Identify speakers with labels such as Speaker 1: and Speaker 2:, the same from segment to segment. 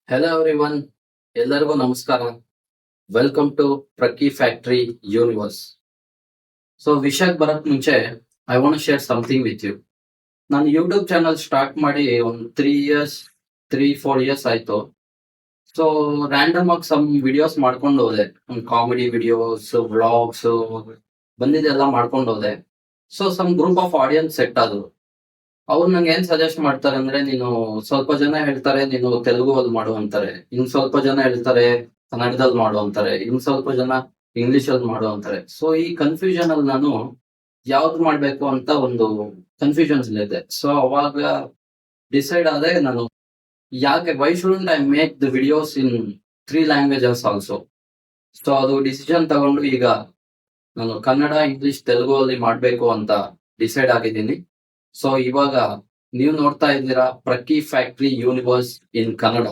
Speaker 1: Hello everyone, ಎಲ್ಲರಿಗೂ ನಮಸ್ಕಾರ. Welcome to Praki factory universe. So ವಿಷಯಕ್ಕೆ ಬರಕ್ ಮುಂಚೆ I want share something with you. ನಾನು ಯೂಟ್ಯೂಬ್ ಚಾನಲ್ ಸ್ಟಾರ್ಟ್ ಮಾಡಿ ಒಂದು 3-4 ಇಯರ್ಸ್ ಆಯ್ತು. ಸೊ ರ್ಯಾಂಡಮ್ ಆಗಿ ಸಮ್ ವಿಡಿಯೋಸ್ ಮಾಡ್ಕೊಂಡು ಹೋದೆ. ಒಂದು ಕಾಮಿಡಿ ವಿಡಿಯೋಸ್, ವ್ಲಾಗ್ಸ್ ಬಂದಿದ್ದೆಲ್ಲ ಮಾಡ್ಕೊಂಡು ಹೋದೆ. So some group of audience set ಆದ್ರು. ಅವ್ರು ನಂಗೆ ಏನ್ ಸಜೆಸ್ಟ್ ಮಾಡ್ತಾರೆ ಅಂದ್ರೆ, ನೀನು ಸ್ವಲ್ಪ ಜನ ಹೇಳ್ತಾರೆ ನೀನು ತೆಲುಗು ಮಾಡು ಅಂತಾರೆ, ಇನ್ ಸ್ವಲ್ಪ ಜನ ಹೇಳ್ತಾರೆ ಕನ್ನಡದಲ್ಲಿ ಮಾಡು ಅಂತಾರೆ, ಇನ್ ಸ್ವಲ್ಪ ಜನ ಇಂಗ್ಲಿಷ್ ಅಲ್ಲಿ ಮಾಡು ಅಂತಾರೆ. ಸೊ ಈ ಕನ್ಫ್ಯೂಷನ್ ಅಲ್ಲಿ ನಾನು ಯಾವ್ದು ಮಾಡ್ಬೇಕು ಅಂತ ಒಂದು ಕನ್ಫ್ಯೂಷನ್ಸ್ ಇದೆ. ಸೊ ಅವಾಗ ಡಿಸೈಡ್ ಆದ್ರೆ ನಾನು ಯಾಕೆ why shouldn't I make the videos in 3 languages also. So ಅದು ಡಿಸಿಷನ್ ತಗೊಂಡು ಈಗ ನಾನು ಕನ್ನಡ, ಇಂಗ್ಲಿಷ್, ತೆಲುಗು ಅಲ್ಲಿ ಮಾಡ್ಬೇಕು ಅಂತ ಡಿಸೈಡ್ ಆಗಿದ್ದೀನಿ. ಸೊ ಇವಾಗ ನೀವು ನೋಡ್ತಾ ಇದ್ದೀರಾ ಪ್ರಕಿ ಫ್ಯಾಕ್ಟರಿ ಯೂನಿವರ್ಸ್ ಇನ್ ಕನ್ನಡ.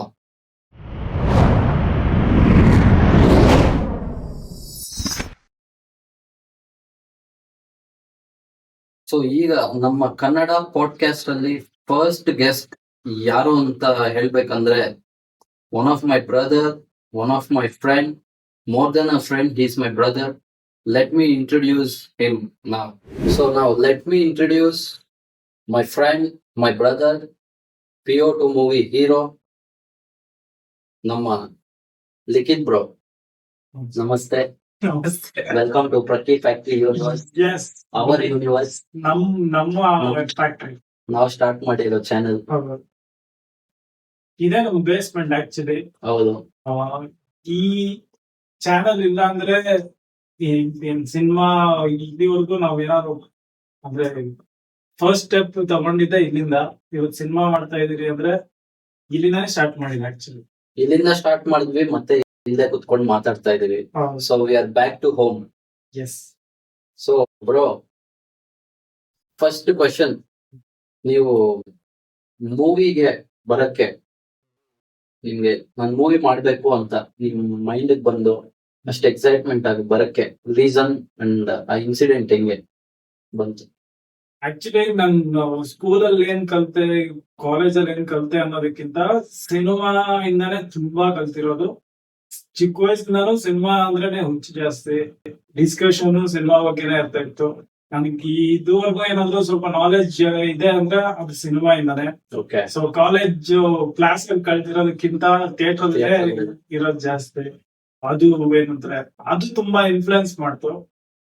Speaker 1: ಸೊ ಈಗ ನಮ್ಮ ಕನ್ನಡ ಪಾಡ್ಕಾಸ್ಟ್ ಅಲ್ಲಿ ಫಸ್ಟ್ ಗೆಸ್ಟ್ ಯಾರು ಅಂತ ಹೇಳ್ಬೇಕಂದ್ರೆ, one of my brother, one of my friend, more than a friend, he is my brother. Let me introduce him ನಾವ್. ಸೊ ನಾವ್ let me introduce my friend, my brother, PO2 movie hero, ನಮ್ಮ ಲಿಖಿತ್ bro. ನಮಸ್ತೆ,
Speaker 2: ನಮಸ್ತೆ.
Speaker 1: Welcome to Praki factory universe,
Speaker 2: yes
Speaker 1: our universe.
Speaker 2: ನಮ್ಮ factory
Speaker 1: ನಾವು start ಮಾಡಿರೋ channel.
Speaker 2: ಇದೇ ನಮ್ ಬೇಸ್ಮೆಂಟ್ ಆಕ್ಚುಲಿ.
Speaker 1: ಹೌದು,
Speaker 2: ಈ ಚಾನಲ್ ಇಲ್ಲ ಅಂದ್ರೆ ಏನ್ ಸಿನಿಮಾ ಇಲ್ಲಿವರೆಗೂ ನಾವ್ ಏನಾದ್ರು ಅಂದ್ರೆ ಫಸ್ಟ್ ಸ್ಟೆಪ್ ತಗೊಂಡಿದ್ದೆ ಇಲ್ಲಿಂದ. ಇವತ್ತು ಸಿನಿಮಾ ಮಾಡ್ತಾ ಇದೀರಿ ಅಂದ್ರೆ ಇಲ್ಲಿಂದಾನೆ ಸ್ಟಾರ್ಟ್ ಮಾಡಿದ್ವಿ ಆಕ್ಚುಲಿ.
Speaker 1: ಇಲ್ಲಿಂದ ಸ್ಟಾರ್ಟ್ ಮಾಡಿದ್ವಿ, ಮತ್ತೆ ಇಲ್ಲೇ ಕುತ್ಕೊಂಡು ಮಾತಾಡ್ತಾ ಇದೀವಿ. So we are back to home.
Speaker 2: Yes.
Speaker 1: So bro, first question, ನೀವು ಮೂವಿಗೆ ಬರಕ್ಕೆ, ನಿಮ್ಗೆ ನಾನ್ ಮೂವಿ ಮಾಡ್ಬೇಕು ಅಂತ ನಿಮ್ ಮೈಂಡ್ ಬಂದು ಅಷ್ಟು ಎಕ್ಸೈಟ್ಮೆಂಟ್ ಆಗಿ ಬರಕ್ಕೆ ರೀಸನ್ ಅಂಡ್ ಆ ಇನ್ಸಿಡೆಂಟ್ ಹೆಂಗೆ ಬಂತು?
Speaker 2: ಆಕ್ಚುಲಿ ನಾನು ಸ್ಕೂಲಲ್ಲಿ ಏನ್ ಕಲ್ತೆ, ಕಾಲೇಜಲ್ಲಿ ಏನ್ ಕಲ್ತೆ ಅನ್ನೋದಕ್ಕಿಂತ ಸಿನಿಮಾ ಇಂದಾನೆ ತುಂಬಾ ಕಲ್ತಿರೋದು. ಚಿಕ್ಕ ವಯಸ್ಸಿನಾನು ಸಿನಿಮಾ ಅಂದ್ರೇನೆ ಹುಚ್ಚು ಜಾಸ್ತಿ. ಡಿಸ್ಕಷನ್ ಸಿನಿಮಾ ಬಗ್ಗೆನೇ ಇರ್ತಾ ಇತ್ತು. ನನಗೆ ಇದುವರೆಗೂ ಏನಾದ್ರು ಸ್ವಲ್ಪ ನಾಲೆಡ್ಜ್ ಇದೆ ಅಂದ್ರೆ ಅದು ಸಿನಿಮಾ ಇಂದಾನೆ.
Speaker 1: ಓಕೆ.
Speaker 2: ಸೊ ಕಾಲೇಜ್ ಕ್ಲಾಸ್ ಅಲ್ಲಿ ಕಲ್ತಿರೋದಕ್ಕಿಂತ ಥಿಯೇಟರ್ ಅಲ್ಲೇ ಇರೋದು ಜಾಸ್ತಿ. ಅದು ಏನಂತಾರೆ, ಅದು ತುಂಬಾ ಇನ್ಫ್ಲುಯೆನ್ಸ್ ಮಾಡ್ತು.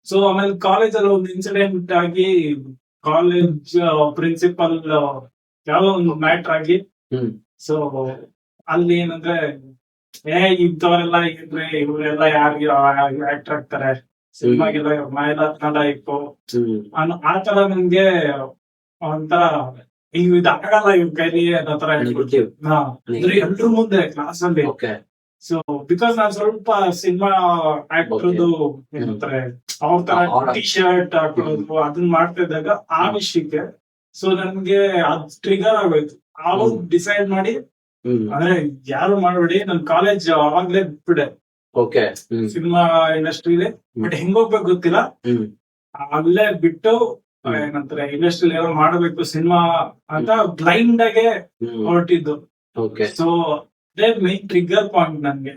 Speaker 2: ಸೊ ಆಮೇಲೆ ಕಾಲೇಜ್ ಅಲ್ಲಿ ಒಂದು ಇನ್ಸಿಡೆಂಟ್ ಆಗಿ ಕಾಲೇಜ್ ಪ್ರಿನ್ಸಿಪಲ್ ಯಾವ್ದೋ ಒಂದು ಮ್ಯಾಟ್ರ್ ಆಗಿ, ಸೊ ಅಲ್ಲಿ ಏನಂದ್ರೆ ಇಂಥವರೆಲ್ಲ ಇದ್ರೆ ಇವರೆಲ್ಲ ಯಾರಿಗೆ ಆಕ್ಟರ್ ಆಗ್ತಾರೆ, ಸಿನಿಮಾಗೆಲ್ಲ ಮೈಲಾತ್ನಲ್ಲ ಇತ್ತು ಆತರ ನನ್ಗೆ ಒಂಥರ ಇದಾಗಲ್ಲ ಇವ್ ಕೈಲಿ ಅನ್ನೋ ತರ ಹೇಳ್ಬಿಡ್ತೀವಿ. ಎಲ್ರು ಮುಂದೆ ಕ್ಲಾಸ್ ಅಲ್ಲಿ. ಸೊ ಬಿಕಾಸ್ ನಾನ್ ಸ್ವಲ್ಪ ಸಿನಿಮಾ ಆಕ್ಟರ್ದು ಏನಂತಾರೆ ಅವ್ರ ತರ ಟಿ ಶರ್ಟ್ ಹಾಕೊಳ್ಳೋದು ಅದನ್ನ ಮಾಡ್ತಾ ಇದ್ದಾಗ ಆ ವಿಷಯಕ್ಕೆ ಸೊ ನನ್ಗೆ ಅದ್ ಟ್ರಿಗರ್ ಆಗೋಯ್ತು. ಅವಾಗ ಡಿಸೈಡ್ ಮಾಡಿ ಅಂದ್ರೆ ಯಾರು ಮಾಡ್ಬೇಡಿ, ನನ್ ಕಾಲೇಜ್ ಅವಾಗ್ಲೇ ಬಿಟ್ಬಿಡೆ ಸಿನಿಮಾ ಇಂಡಸ್ಟ್ರಿಲಿ. ಬಟ್ ಹೆಂಗ್ ಹೋಗ್ಬೇಕು ಗೊತ್ತಿಲ್ಲ, ಅಲ್ಲೇ ಬಿಟ್ಟು ಏನಂತಾರೆ ಇಂಡಸ್ಟ್ರಿ ಏನೋ ಮಾಡ್ಬೇಕು ಸಿನಿಮಾ ಅಂತ ಬ್ಲೈಂಡ್ ಆಗಿ ಹೊರಟಿದ್ದು. ಸೊ ಅದೇ ಮೈನ್ ಟ್ರಿಗರ್ ಪಾಯಿಂಟ್ ನನ್ಗೆ.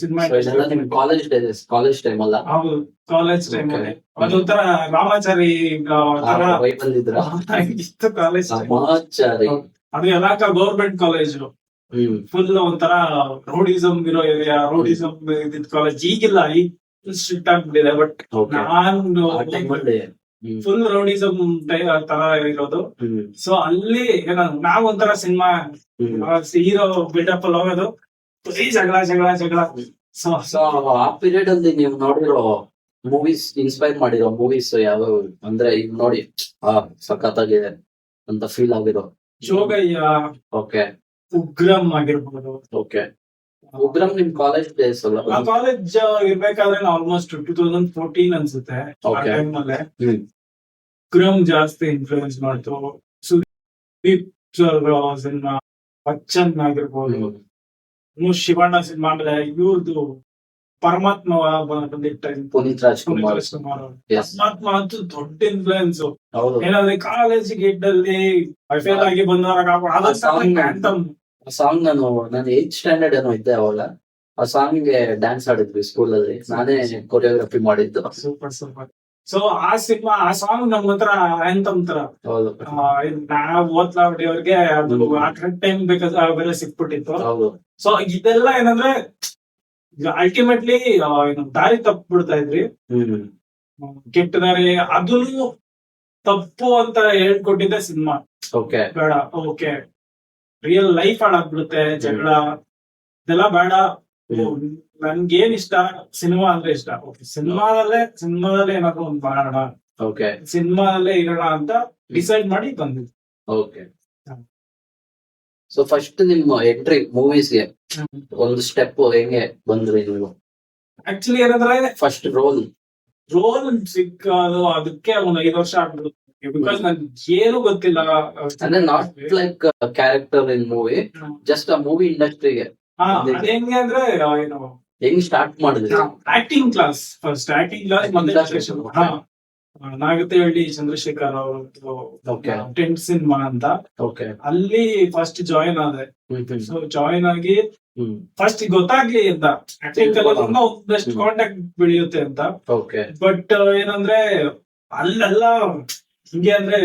Speaker 2: ಸಿನಿಮಾ
Speaker 1: ಕಾಲೇಜ್ ಟೈಮ್ ಅಲ್ಲ?
Speaker 2: ಹೌದು, ಕಾಲೇಜ್ ಟೈಮ್ ಅಲ್ಲಿ ಅದೊಂಥರ ರಾಮಾಚಾರಿ ಇತ್ತು ಕಾಲೇಜ್. ಅದು ಯಲಾಕ ಗೌರ್ಮೆಂಟ್ ಕಾಲೇಜ್, ಫುಲ್ ಒಂಥರ ರೋಡಿಸಮ್ ಇರೋ ಏರಿಯಾ, ರೋಡಿಸಮ್ ಇದ್ದಿದ್ ಕಾಲೇಜ್. ಈಗಿಲ್ಲ, ಈಗ ಸ್ಟ್ರಿಕ್ಟ್ ಆಗ್ಬಿಟ್ಟಿದೆ. ಬಟ್ ನಾನು ಫುಲ್ ರೌಡಿಸಮ್ ತರ ಇರೋದು. ಸೊ ಅಲ್ಲಿ ನಾವ್ ಒಂಥರ ಸಿನಿಮಾ ಹೀರೋ ಬಿಲ್ಡಪ್ ಅಲ್ಲಿ ಹೋಗೋದು, ಜಗಳ ಜಗಳ ಜಗಳ.
Speaker 1: ಸೊ ಆ ಪೀರಿಯಡ್ ಅಲ್ಲಿ ನೀವು ನೋಡಿರೋ ಮೂವೀಸ್, ಇನ್ಸ್ಪೈರ್ ಮಾಡಿರೋ ಮೂವೀಸ್ ಯಾವ ಅಂದ್ರೆ ಈಗ ನೋಡಿ ಸಖತ್ತಾಗಿದೆ ಅಂತ ಫೀಲ್ ಆಗಿರೋ?
Speaker 2: ಜೋಗಯ್ಯ, ಉಗ್ರಂ ಆಗಿರ್ಬೋದು. ಉಗ್ರಂ ನಿಮ್ ಕಾಲೇಜ್ ಡೇಸ್ ಅಲ್ಲ? ಕಾಲೇಜ್ ಇರ್ಬೇಕಾದ್ರೆ ಆಲ್ಮೋಸ್ಟ್ 2014 ಅನ್ಸುತ್ತೆ. ಉಗ್ರಂ ಜಾಸ್ತಿ ಇನ್ಫ್ಲೂಯೆನ್ಸ್ ಮಾಡ್ತು. ಸುದೀಪ್ ಸಿನಿಮಾ, ಬಚ್ಚನ್ ಆಗಿರ್ಬೋದು, ಶಿವಣ್ಣ ಸಿನಿಮಾ, ಆಮೇಲೆ ಇವ್ರದ್ದು ಪರಮಾತ್ಮ ಬಂದಿಟ್ಟ
Speaker 1: ಪುನೀತ್ ರಾಜ್ಕುಮಾರ್.
Speaker 2: ಪರಮಾತ್ಮ ಅಂತೂ ದೊಡ್ಡ ಇನ್ಫ್ಲೂಯೆನ್ಸ್. ಏನಾದ್ರೆ ಕಾಲೇಜ್ ಗೇಟ್ ಅಲ್ಲಿ ಫೇಲ್ ಆಗಿ ಬಂದವರಾಗ
Speaker 1: ಆ ಸಾಂಗ್ ನಾನು 8th ಸ್ಟ್ಯಾಂಡರ್ಡ್ ಏನೋ ಇದ್ದೆ ಅವಾಗ. ಆ ಸಾಂಗ್ಗೆ ಡ್ಯಾನ್ಸ್ ಆಡಿದ್ವಿ ಸ್ಕೂಲಲ್ಲಿ. ನಾನೇ ಕೊರಿಯೋಗ್ರಫಿ ಮಾಡಿದ್ದು.
Speaker 2: ಸೂಪರ್. ಸೊ ಆ ಸಿನಿಮಾ, ಆ ಸಾಂಗ್ ನಮ್ ಹತ್ರ ಆಂಥಮ್ ತರ.
Speaker 1: ಹೌದು
Speaker 2: ನಾವ್ ಓದ್ಲಾವ್ರಿಗೆ ಅದು ಆ ಕರೆಕ್ಟ್ ಟೈಮ್ ಬೇಕಾದ್ರೆ ಸಿಕ್ಬಿಟ್ಟಿತ್ತು.
Speaker 1: ಹೌದು.
Speaker 2: ಸೊ ಇದೆಲ್ಲ ಏನಂದ್ರೆ ಅಲ್ಟಿಮೇಟ್ಲಿ ದಾರಿ ತಪ್ಪಿಬಿಡ್ತಾ ಇದ್ರಿ, ಕೆಟ್ಟ ದಾರಿ. ಅದನ್ನು ತಪ್ಪು ಅಂತ ಹೇಳ್ಕೊಟ್ಟಿದ್ದೆ ಸಿನಿಮಾ.
Speaker 1: ಓಕೆ
Speaker 2: ಬೇಡ, ಓಕೆ ರಿಯಲ್ ಲೈಫ್ ಹಾಳಾಗ್ಬಿಡುತ್ತೆ, ಜಗಳ ಇದೆಲ್ಲ ಬೇಡ. ನನ್ಗೇನ್ ಇಷ್ಟ, ಸಿನಿಮಾ ಅಂದ್ರೆ ಇಷ್ಟ. ಓಕೆ ಸಿನಿಮಾದಲ್ಲೇ ಏನಾದ್ರು ಒಂದ್ ಮಾಡೋಣ,
Speaker 1: ಓಕೆ
Speaker 2: ಸಿನಿಮಾದಲ್ಲೇ ಇರೋಣ ಅಂತ ಡಿಸೈಡ್ ಮಾಡಿ ಬಂದಿದ್ವಿ.
Speaker 1: ಓಕೆ. ಸೊ ಫಸ್ಟ್ ನಿಮ್ಮ ಎಂಟ್ರಿ ಮೂವೀಸ್ಗೆ ಒಂದು ಸ್ಟೆಪ್ ಹೆಂಗೆ ಬಂದ್ರಿ ನೀವು?
Speaker 2: ಆಕ್ಚುಲಿ ಏನಂದ್ರೆ
Speaker 1: ಫಸ್ಟ್ ರೋಲ್
Speaker 2: ಸಿಕ್ಕೋದು ಅದಕ್ಕೆ ಒಂದ್ 5 ವರ್ಷ ಆಗ್ಬಿಡುತ್ತೆ. ಬಿಕಾಸ್ ನನ್ಗೆ ಏನು ಗೊತ್ತಿಲ್ಲ.
Speaker 1: ಅಂದ್ರೆ not like character in movie, just ಆ ಮೂವಿ ಇಂಡಸ್ಟ್ರಿಗೆ
Speaker 2: ಅದ್ ಹೆಂಗೆ ಅಂದ್ರೆ ಏನು
Speaker 1: ಹೆಂಗ್ ಸ್ಟಾರ್ಟ್ ಮಾಡಿದ್ರಿ?
Speaker 2: Acting class, first acting class. ಮತ್ತೆ ನಾಗತಿಹಳ್ಳಿ ಚಂದ್ರಶೇಖರ್ ಅವ್ರದ್ದು
Speaker 1: Okay.
Speaker 2: ಟೆಂಟ್ ಸಿನಿಮಾ ಅಂತ,
Speaker 1: ಓಕೆ.
Speaker 2: ಅಲ್ಲಿ ಫಸ್ಟ್ ಜಾಯಿನ್ ಆದೆ. ಸೊ ಜಾಯಿನ್ ಆಗಿ ಫಸ್ಟ್ ಗೊತ್ತಾಗ್ಲಿ ಅಂತ, ಆಕ್ಟಿಂಗ್ ಕಲಿಯೋದ್ರಿಂದ ಒಂದಷ್ಟು ಕಾಂಟ್ಯಾಕ್ಟ್ ಬೆಳೆಯುತ್ತೆ ಅಂತ.
Speaker 1: ಓಕೆ.
Speaker 2: ಬಟ್ ಏನಂದ್ರೆ ಅಲ್ಲೆಲ್ಲ ಹಿಂಗೆ ಅಂದ್ರೆ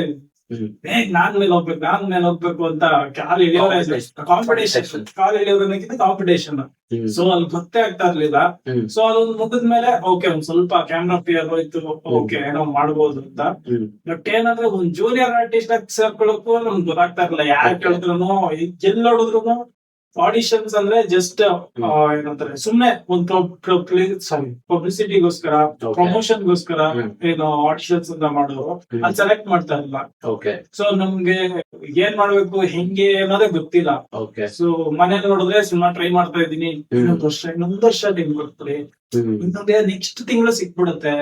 Speaker 2: ನಾನ್ ಮೇಲೆ ಹೋಗ್ಬೇಕು ಅಂತ ಕಾಲ್ ಹಿಡಿಯೋದೇ ಕಾಂಪಿಟೇಷನ್. ಕಾಲ್ ಹಿಡಿಯೋದಕ್ಕಿಂತ ಕಾಂಪಿಟೇಷನ್. ಸೊ ಅಲ್ಲಿ ಗೊತ್ತೇ ಆಗ್ತಾ ಇರ್ಲಿಲ್ಲ. ಸೊ ಅದೊಂದು ಮುಗಿದ್ಮೇಲೆ ಓಕೆ ಒಂದ್ ಸ್ವಲ್ಪ ಕ್ಯಾಮ್ರಾ ಫಿಯರ್ ಹೋಯ್ತು, ಓಕೆ ಏನೋ ಮಾಡ್ಬೋದು ಅಂತ. ಬಟ್ ಏನಂದ್ರೆ ಒಂದ್ ಜೂನಿಯರ್ ಆರ್ಟಿಸ್ಟ್ ಆಗಿ ಸೇರ್ಕೊಳ್ಳೋಕ್ಕೂ ನಮ್ಗೆ ಗೊತ್ತಾಗ್ತಾ ಇರ್ಲಿಲ್ಲ. ಯಾರು ಕೇಳಿದ್ರು ಎಲ್ಲಿ ನೋಡಿದ್ರು ಆಡಿಷನ್ಸ್ ಅಂದ್ರೆ ಜಸ್ಟ್ ಏನಂತಾರೆ ಸುಮ್ನೆ ಒಂದು ಪಬ್ಲಿಸಿಟಿಗೋಸ್ಕರ, ಪ್ರಮೋಷನ್ಗೋಸ್ಕರ ಏನು ಆಡಿಷನ್ಸ್ ಅಂತ ಮಾಡೋರು, ಅಲ್ಲಿ ಸೆಲೆಕ್ಟ್ ಮಾಡ್ತಾ ಇರಲಿಲ್ಲ.
Speaker 1: ಓಕೆ.
Speaker 2: ಸೊ ನಮ್ಗೆ ಏನ್ ಮಾಡ್ಬೇಕು ಹೆಂಗೆ ಅನ್ನೋದೇ ಗೊತ್ತಿಲ್ಲ.
Speaker 1: ಓಕೆ.
Speaker 2: ಸೊ ಮನೇಲಿ ನೋಡಿದ್ರೆ ಸಿನಿಮಾ ಟ್ರೈ ಮಾಡ್ತಾ ಇದ್ದೀನಿ, ಇನ್ನೊಂದ್ ವರ್ಷ ಟೈಮ್ ಕೊಡ್ತೀರಿ, ಇನ್ನೊಂದೇ ನೆಕ್ಸ್ಟ್ ತಿಂಗಳು ಸಿಕ್ಬಿಡುತ್ತೆ,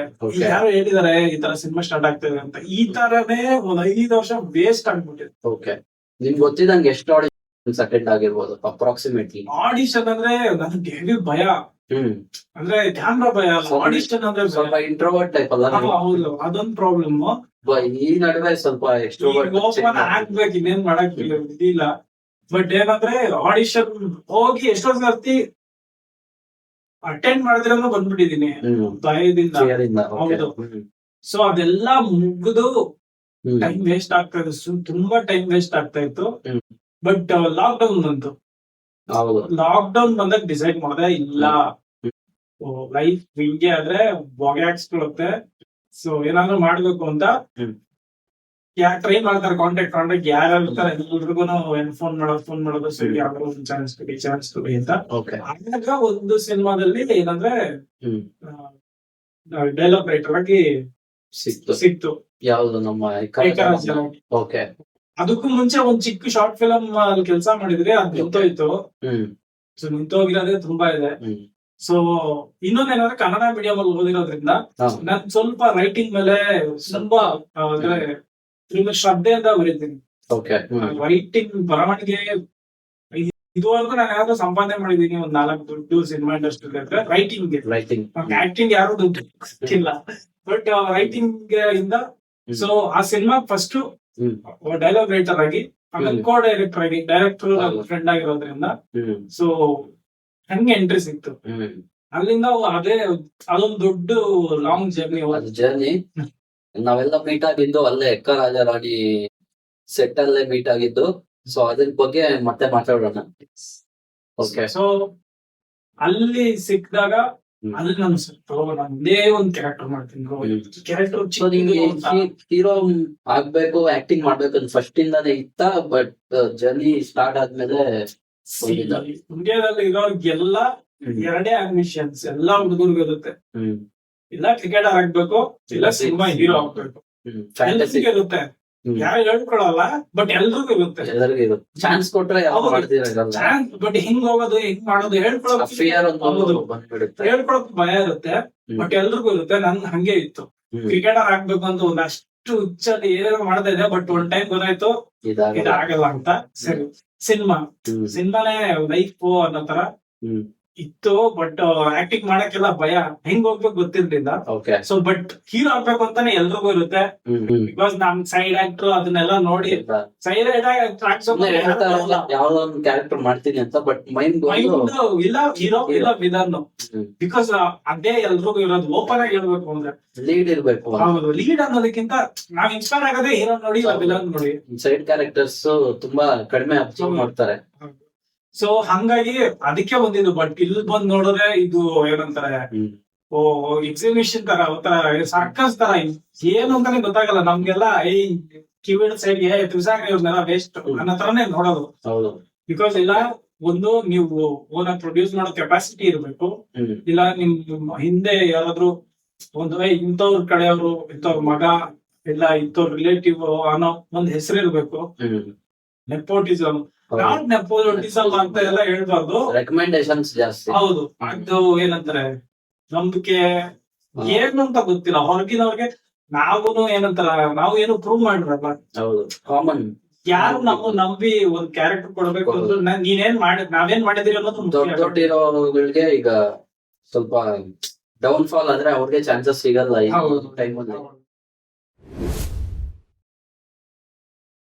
Speaker 2: ಯಾರು ಹೇಳಿದಾರೆ ಈ ತರ ಸಿನಿಮಾ ಸ್ಟಾರ್ಟ್ ಆಗ್ತದೆ ಅಂತ. ಈ ತರನೇ ಒಂದ್ 5 ವರ್ಷ ವೇಸ್ಟ್ ಆಗ್ಬಿಟ್ಟಿದೆ.
Speaker 1: ಓಕೆ. ನಿಮ್ಗೆ ಗೊತ್ತಿದಂಗೆ ಎಷ್ಟು ಆಡಿಷನ್ ಅಟೆಂಡ್ ಆಗಿರ್ಬೋದು ಅಪ್ರಾಕ್ಸಿಮೇಟ್ಲಿ?
Speaker 2: ಆಡಿಷನ್ ಅಂದ್ರೆ ನನಗೆ ಹೆವಿ ಭಯ, ಅಂದ್ರೆ ಕ್ಯಾಮ್ರಾ ಭಯ ಅಲ್ಲ, ಆಡಿಷನ್ ಅಂದ್ರೆ
Speaker 1: ಸ್ವಲ್ಪ ಇಂಟ್ರೋವರ್ಟ್ ಟೈಪ್ ಅಲ್ಲ?
Speaker 2: ಹೌದು, ಅದೊಂದ್ ಪ್ರಾಬ್ಲಮ್.
Speaker 1: ಈ ನಡುವೆ ಸ್ವಲ್ಪ ಎಕ್ಸ್ಟ್ರೋವರ್ಟ್
Speaker 2: ಆಗ್ಬೇಕು, ಇನ್ನೇನ್ ಮಾಡಕ್ ಇದಿಲ್ಲ. ಬಟ್ ಏನಂದ್ರೆ ಆಡಿಷನ್ ಹೋಗಿ ಎಷ್ಟೋ ಸರ್ತಿ ಅಟೆಂಡ್ ಮಾಡಿದ್ರೂ ಬಂದ್ಬಿಟ್ಟಿದೀನಿ ಭಯದಿಂದ. ಹೌದು. ಸೊ ಅದೆಲ್ಲ ಮುಗಿದು ಟೈಮ್ ವೇಸ್ಟ್ ಆಗ್ತಾ ಇದೆ, ತುಂಬಾ ಟೈಮ್ ವೇಸ್ಟ್ ಆಗ್ತಾ ಇತ್ತು. ಬಟ್ ಲಾಕ್ ಡೌನ್ ಬಂತು. ಲಾಕ್ ಡೌನ್ ಬಂದಾಗ ಡಿಸೈಡ್ ಮಾಡಿದೆ, ಇಲ್ಲ ಲೈಫ್ ಹಿಂಗೆ ಆದ್ರೆ ಹೊಗೆ ಹಾಕ್ಸ್ಕೊಳುತ್ತೆ, ಸೊ ಏನಾದ್ರು ಮಾಡ್ಬೇಕು ಅಂತ. ಯಾರು ಟ್ರೈ ಮಾಡ್ತಾರೆ ಕಾಂಟ್ಯಾಕ್ಟ್ ಯಾರು ಇರ್ತಾರೆ ಎಲ್ರಿಗೂ ಫೋನ್ ಮಾಡೋದು ಸರಿ ಯಾವ್ದಾದ್ರು ಒಂದು ಚಾನ್ಸ್ ಕೊಡಿ ಅಂತ. ಆಗ ಒಂದು ಸಿನಿಮಾದಲ್ಲಿ ಏನಂದ್ರೆ ಡೈಲಾಗ್ ರೈಟರ್ ಆಗಿ ಸಿಕ್ತು.
Speaker 1: ಯಾವ್ದು? ನಮ್ಮ
Speaker 2: ಏಕರಾಜ್.
Speaker 1: ಓಕೆ.
Speaker 2: ಅದಕ್ಕೂ ಮುಂಚೆ ಒಂದ್ ಚಿಕ್ಕ ಶಾರ್ಟ್ ಫಿಲಮ್ ಅಲ್ಲಿ ಕೆಲಸ ಮಾಡಿದ್ರೆ ಅದ್ ನಿಂತೋಯ್ತು. ಸೊ ನಿಂತೋಗಿರೋದೇ ತುಂಬಾ ಇದೆ. ಸೊ ಇನ್ನೊಂದೇನಂದ್ರೆ ಕನ್ನಡ ಮೀಡಿಯಂ ಅಲ್ಲಿ ಓದಿರೋದ್ರಿಂದ ನಾನ್ ಸ್ವಲ್ಪ ರೈಟಿಂಗ್ ಮೇಲೆ ತುಂಬಾ ಅಂದ್ರೆ ಶ್ರದ್ಧೆಯಿಂದ ಬರೀತೀನಿ. ರೈಟಿಂಗ್ ಬರವಣಿಗೆ ಇದುವರೆಗೂ ನಾನು ಯಾವ್ದು ಸಂಪಾದನೆ ಮಾಡಿದೀನಿ ಒಂದ್ 4 ದುಡ್ಡು ಸಿನಿಮಾ ಇಂಡಸ್ಟ್ರಿ ಅಂದ್ರೆ ರೈಟಿಂಗ್. ಆಕ್ಟಿಂಗ್ ಯಾರು ದುಡ್ಡು ಇಲ್ಲ, ಬಟ್ ರೈಟಿಂಗ್ ಇಂದ. ಸೊ ಆ ಸಿನಿಮಾ ಫಸ್ಟ್ ಡೈಲಾಗ್ ರೈಟರ್ ಆಗಿ, ಆಮೇಲೆ ಕೋ ಡೈರೆಕ್ಟರ್ ಆಗಿ, ಡೈರೆಕ್ಟರ್ ಫ್ರೆಂಡ್ ಆಗಿರೋದ್ರಿಂದ ಸೊ ಹಂಗೆ ಎಂಟ್ರಿ ಸಿಕ್ತು. ಅಲ್ಲಿಂದ ಅದೊಂದು ದೊಡ್ಡ ಲಾಂಗ್
Speaker 1: ಜರ್ನಿ. ನಾವೆಲ್ಲ ಮೀಟ್ ಆಗಿದ್ದು ಅಲ್ಲೇ ಎಕ್ಕ ರಾಜರಾಣಿ ಸೆಟ್ ಅಲ್ಲೇ ಮೀಟ್ ಆಗಿದ್ದು. ಸೊ ಅದ್ರ ಬಗ್ಗೆ ಮತ್ತೆ ಮಾತಾಡೋಣ. ಓಕೆ. ಸೊ
Speaker 2: ಅಲ್ಲಿ ಸಿಕ್ಕಿದಾಗ ಅಲ್ಲಿ ನಾನು ಒಂದೇ ಒಂದ್ ಕ್ಯಾರೆಕ್ಟರ್ ಮಾಡ್ತೀನಿ. ಕ್ಯಾರೆಕ್ಟರ್
Speaker 1: ಹೀರೋ ಆಗ್ಬೇಕು, ಆಕ್ಟಿಂಗ್ ಮಾಡ್ಬೇಕು ಫಸ್ಟ್ ಇಂದಾನೇ ಇತ್ತ, ಬಟ್ ಜರ್ನಿ ಸ್ಟಾರ್ಟ್ ಆದ್ಮೇಲೆ
Speaker 2: ಇಂಡಿಯಾದಲ್ಲಿ ಇರೋರ್ಗೆಲ್ಲ 2 ಆಂಬಿಷನ್ಸ್ ಎಲ್ಲ ಹುಡುಗರ್ಗೂ ಇರುತ್ತೆ. ಇಲ್ಲ ಕ್ರಿಕೆಟರ್ ಆಗ್ಬೇಕು, ಇಲ್ಲ ಸಿನಿಮಾ ಹೀರೋ ಆಗ್ಬೇಕು, ಎಲ್ರಿಗೂ ಇರುತ್ತೆ. ಯಾರು ಹೇಳ್ಕೊಳಲ್ಲ, ಬಟ್ ಎಲ್ರಿಗೂ ಇರುತ್ತೆ.
Speaker 1: ಚಾನ್ಸ್ ಕೊಟ್ರೆ
Speaker 2: ಚಾನ್ಸ್, ಬಟ್ ಹಿಂಗ್ ಹೋಗೋದು ಹಿಂಗ್ ಮಾಡೋದು ಹೇಳ್ಕೊಳಕ್ ಭಯ ಇರುತ್ತೆ, ಬಟ್ ಎಲ್ರಿಗೂ ಇರುತ್ತೆ. ನನ್ ಹಂಗೆ ಇತ್ತು, ಕ್ರಿಕೆಟರ್ ಆಗ್ಬೇಕು ಅಂತ ಒಂದಷ್ಟು ಹುಚ್ಚಲ್ಲಿ ಏನೇನೋ ಮಾಡ್ತಾ ಇದೆ. ಬಟ್ ಒಂದ್ ಟೈಮ್ ಗೊತ್ತಾಯ್ತು ಇದಾಗಲ್ಲ ಅಂತ. ಸರಿ, ಸಿನಿಮಾನೇ ಲೈಫ್ ಅನ್ನೋ ತರ ಇತ್ತು, ಬಟ್ ಆಕ್ಟಿಂಗ್ ಮಾಡಕ್ಕೆಲ್ಲ ಭಯ, ಹೆಂಗ್ ಹೋಗ್ಬೇಕು ಗೊತ್ತಿರ್ಲಿಲ್ಲ.
Speaker 1: ಓಕೆ.
Speaker 2: ಸೊ ಬಟ್ ಹೀರೋ ಆಗ್ಬೇಕು ಅಂತಾನೆ ಎಲ್ರಿಗೂ ಇರುತ್ತೆ, ಬಿಕಾಸ್ ನಮ್ ಸೈಡ್ ಆಕ್ಟರ್ ಅದನ್ನೆಲ್ಲ ನೋಡಿ ಸೈಡ್
Speaker 1: ಯಾವ್ದೋ ಒಂದು ಕ್ಯಾರೆಕ್ಟರ್ ಮಾಡ್ತೀನಿ ಅಂತ, ಬಟ್ ಮೈಂಡ್
Speaker 2: ಇಲ್ಲ ಹೀರೋ ಇಲ್ಲ ವಿಲನ್, ಬಿಕಾಸ್ ಅದೇ ಎಲ್ರಿಗೂ ಇರೋದು. ಓಪನ್ ಆಗಿ ಹೇಳ್ಬೇಕು ಅಂದ್ರೆ
Speaker 1: ಲೀಡ್ ಇರ್ಬೇಕು.
Speaker 2: ಹೌದು, ಲೀಡ್ ಅನ್ನೋದಕ್ಕಿಂತ ನಾವ್ ಇನ್ಸ್ಪೈರ್ ಆಗೋದೇ ಹೀರೋ ನೋಡಿ ವಿಲನ್ ನೋಡಿ.
Speaker 1: ಸೈಡ್ ಕ್ಯಾರೆಕ್ಟರ್ಸ್ ತುಂಬಾ ಕಡಿಮೆ ಅಬ್ಸರ್ವ್ ಮಾಡ್ತಾರೆ.
Speaker 2: ಸೊ ಹಂಗಾಗಿ ಅದಕ್ಕೆ ಬಂದಿದ್ದು. ಬಟ್ ಇಲ್ಲಿ ಬಂದ್ ನೋಡಿದ್ರೆ ಇದು ಏನಂತಾರೆ, ಓ ಎಕ್ಸಿಬಿಷನ್ ತರ, ಒಂಥರ ಸರ್ಕಸ್ ತರ, ಏನು ಅಂತಾನೆ ಗೊತ್ತಾಗಲ್ಲ ನಮ್ಗೆಲ್ಲ. ಕಿವಿಡ್ ಸೈಡ್ಗೆ ತುಸಾಕ ಇವ್ರನ್ನೆಲ್ಲ ವೇಸ್ಟ್ ಅನ್ನೋ ತರನೇ ನೋಡೋದು.
Speaker 1: ಹೌದು.
Speaker 2: ಬಿಕಾಸ್ ಇಲ್ಲ, ಒಂದು ನೀವು ಓನಾಗಿ ಪ್ರೊಡ್ಯೂಸ್ ಮಾಡೋ ಕೆಪಾಸಿಟಿ ಇರ್ಬೇಕು, ಇಲ್ಲ ನಿಮ್ ಹಿಂದೆ ಯಾರಾದ್ರೂ ಒಂದು ಇಂಥವ್ರ ಕಡೆಯವರು, ಇಂಥವ್ರ ಮಗ, ಇಲ್ಲ ಇಂಥವ್ರ ರಿಲೇಟಿವ್ ಅನ್ನೋ ಒಂದ್ ಹೆಸರು ಇರ್ಬೇಕು. ನೆಪೋಟಿಸಮ್, ನಾಟ್ ನೆಪೋಟಿಸಮ್ ಅಂತ ಎಲ್ಲ ಹೇಳ್ಬಾರ್ದು,
Speaker 1: ರೆಕಮೆಂಡೇಶನ್ಸ್ ಜಾಸ್ತಿ.
Speaker 2: ಹೌದು. ಅದು ಏನಂತಾರೆ, ನಂಬಿಕೆ ಏನು ಅಂತ ಗೊತ್ತಿಲ್ಲ ಹೊರಗಿನವ್ರಿಗೆ. ನಾವೂನು ಏನಂತಾರ, ನಾವು ಏನು ಪ್ರೂವ್ ಮಾಡಿರಲ್ಲ.
Speaker 1: ಹೌದು, ಕಾಮನ್.
Speaker 2: ಯಾರು ನಮ್ಮ ನಂಬಿ ಒಂದ್ ಕ್ಯಾರೆಕ್ಟರ್ ಕೊಡ್ಬೇಕು ಅಂದ್ರೆ ನೀನೇನ್ ನಾವೇನ್ ಮಾಡಿದಿರಿ ಅನ್ನೋದು
Speaker 1: ದೊಡ್ಡ ದೊಡ್ಡ ಹೀರೋಗಳಿಗೆ ಈಗ ಸ್ವಲ್ಪ ಡೌನ್ ಫಾಲ್ ಆದ್ರೆ ಅವ್ರಿಗೆ ಚಾನ್ಸಸ್ ಸಿಗಲ್ಲ ಈ ಟೈಮಲ್ಲಿ.